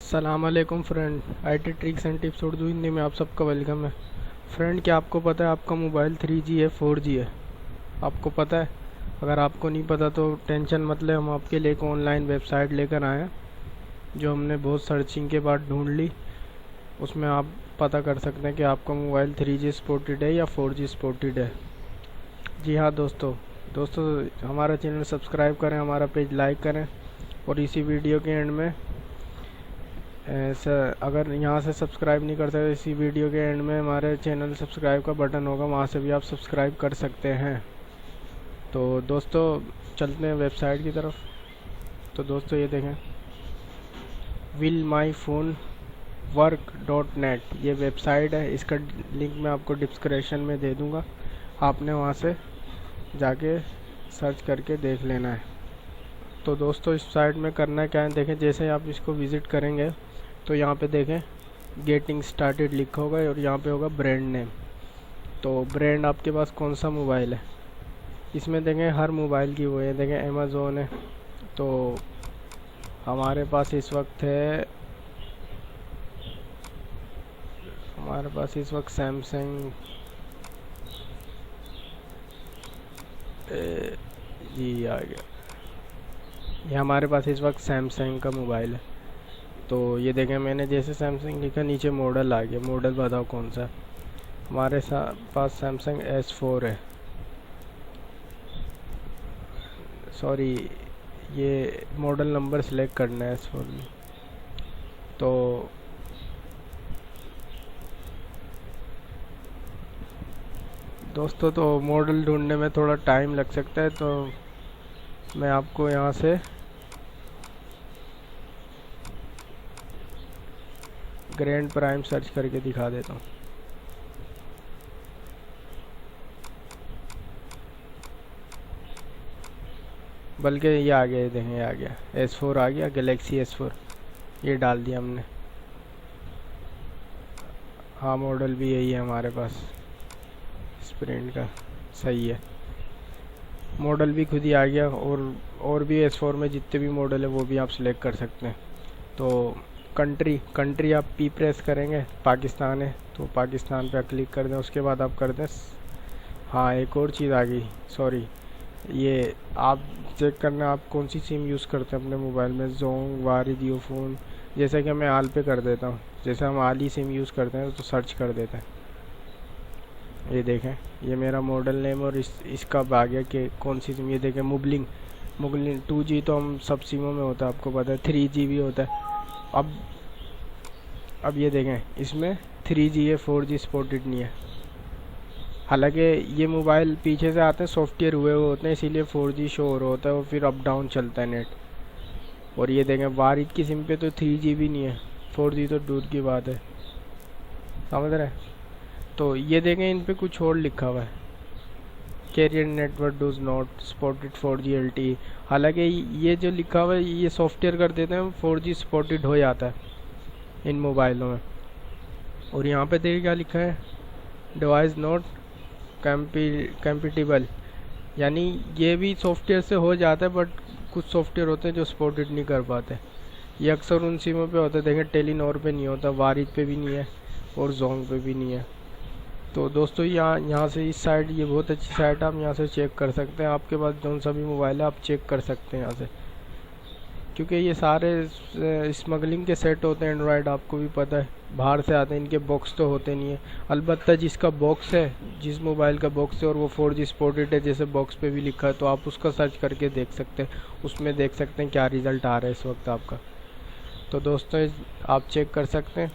सलामकुम friend, IT tricks and tips Urdu Hindi में आप सबका वेलकम है। फ्रेंड, क्या आपको पता है आपका मोबाइल 3G है 4G है? आपको पता है? अगर आपको नहीं पता तो टेंशन मत ले, हम आपके लिए एक ऑनलाइन वेबसाइट लेकर आए हैं जो हमने बहुत सर्चिंग के बाद ढूंढ ली। उसमें आप पता कर सकते हैं कि आपका मोबाइल 3G सपोर्टेड है या 4G सपोर्टेड है। जी हाँ दोस्तों हमारा चैनल सब्सक्राइब करें, हमारा पेज लाइक करें और इसी वीडियो के एंड में अगर यहाँ से सब्सक्राइब नहीं कर सकते, इसी वीडियो के एंड में हमारे चैनल सब्सक्राइब का बटन होगा, वहाँ से भी आप सब्सक्राइब कर सकते हैं। तो दोस्तों चलते हैं वेबसाइट की तरफ। तो दोस्तों ये देखें, willmyphonework.net ये वेबसाइट है। इसका लिंक मैं आपको डिस्क्रिप्शन में दे दूँगा, आपने वहाँ से जाके सर्च करके देख लेना है। तो दोस्तों इस साइट में करना क्या है, देखें जैसे आप इसको विज़िट करेंगे तो यहाँ पे देखें गेटिंग स्टार्टेड लिखा होगा और यहाँ पे होगा ब्रांड नेम। तो ब्रांड आपके पास कौन सा मोबाइल है, इसमें देखें हर मोबाइल की वो है। देखें अमेज़ोन है, तो हमारे पास इस वक्त सैमसंग जी आ गया। ये हमारे पास इस वक्त सैमसंग का मोबाइल है। तो ये देखें मैंने जैसे सैमसंग लिखा नीचे मॉडल आ गया। मॉडल बताओ कौन सा? हमारे पास सैमसंग S4 है। सॉरी, ये मॉडल नंबर सेलेक्ट करना है S4 में। तो दोस्तों तो मॉडल ढूंढने में थोड़ा टाइम लग सकता है, तो मैं आपको यहाँ से ग्रैंड प्राइम सर्च करके दिखा देता हूँ। बल्कि ये आ गया, देखें ये आ गया S4 आ गया, गैलेक्सी S4 ये डाल दिया हमने। हाँ मॉडल भी यही है हमारे पास, स्प्रिंट का सही है। मॉडल भी खुद ही आ गया और भी S4 में जितने भी मॉडल है वो भी आप सिलेक्ट कर सकते हैं। तो कंट्री आप P प्रेस करेंगे, पाकिस्तान है तो पाकिस्तान पे क्लिक कर दें। उसके बाद आप कर दें, हाँ एक और चीज़ आ गई, सॉरी, ये आप चेक करना आप कौन सी सिम यूज़ करते हैं अपने मोबाइल में, जोंग, वारी, जियोफोन। जैसा कि मैं आल पे कर देता हूँ, जैसे हम आल ही सिम यूज़ करते हैं तो सर्च कर देते हैं। ये देखें ये मेरा मॉडल नेम और इसका आ गया कि कौन सी सिम। ये देखें मुबलिंग 2G तो हम सब सिमों में होता है, आपको पता है 3G भी होता है। अब ये देखें इसमें 3G है, 4G सपोर्टेड नहीं है। हालांकि ये मोबाइल पीछे से आते हैं सॉफ्टवेयर हुए होते हैं, इसीलिए 4G शो हो रहा होता है और फिर अप डाउन चलता है नेट। और ये देखें वारिद की सिम पे तो 3G भी नहीं है, 4G तो दूर की बात है, समझ रहे हैं? तो ये देखें इन पे कुछ और लिखा हुआ है, carrier network does not supported 4G LTE। हालांकि ये जो लिखा हुआ है ये सॉफ्टवेयर कर देते हैं 4G सपोर्टेड हो जाता है इन मोबाइलों में। और यहाँ पे देखिए क्या लिखा है, डिवाइस नॉट कंपैटिबल, यानी ये भी सॉफ्टवेयर से हो जाता है बट कुछ सॉफ्टवेयर होते हैं जो सपोर्टेड नहीं कर पाते। ये अक्सर उन सिमों पे होता है, देखें टेलीनॉर पे नहीं होता, वारिद पे भी नहीं है और जोंग पे भी नहीं है। तो दोस्तों यहाँ से इस साइड, ये बहुत अच्छी साइट है, आप यहाँ से चेक कर सकते हैं। आपके पास जौन सा भी मोबाइल है आप चेक कर सकते हैं यहाँ से, क्योंकि ये सारे स्मगलिंग के सेट होते हैं एंड्रॉयड, आपको भी पता है, बाहर से आते हैं, इनके बॉक्स तो होते नहीं है। अलबत्ता जिसका बॉक्स है, जिस मोबाइल का बॉक्स है और वो 4G सपोर्टेड है, जैसे बॉक्स पे भी लिखा है, तो आप उसका सर्च करके देख सकते हैं, उसमें देख सकते हैं क्या रिज़ल्ट आ रहा है इस वक्त आपका। तो दोस्तों आप चेक कर सकते हैं,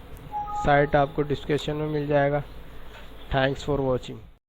साइट आपको डिस्क्रिप्शन में मिल जाएगा। Thanks for watching.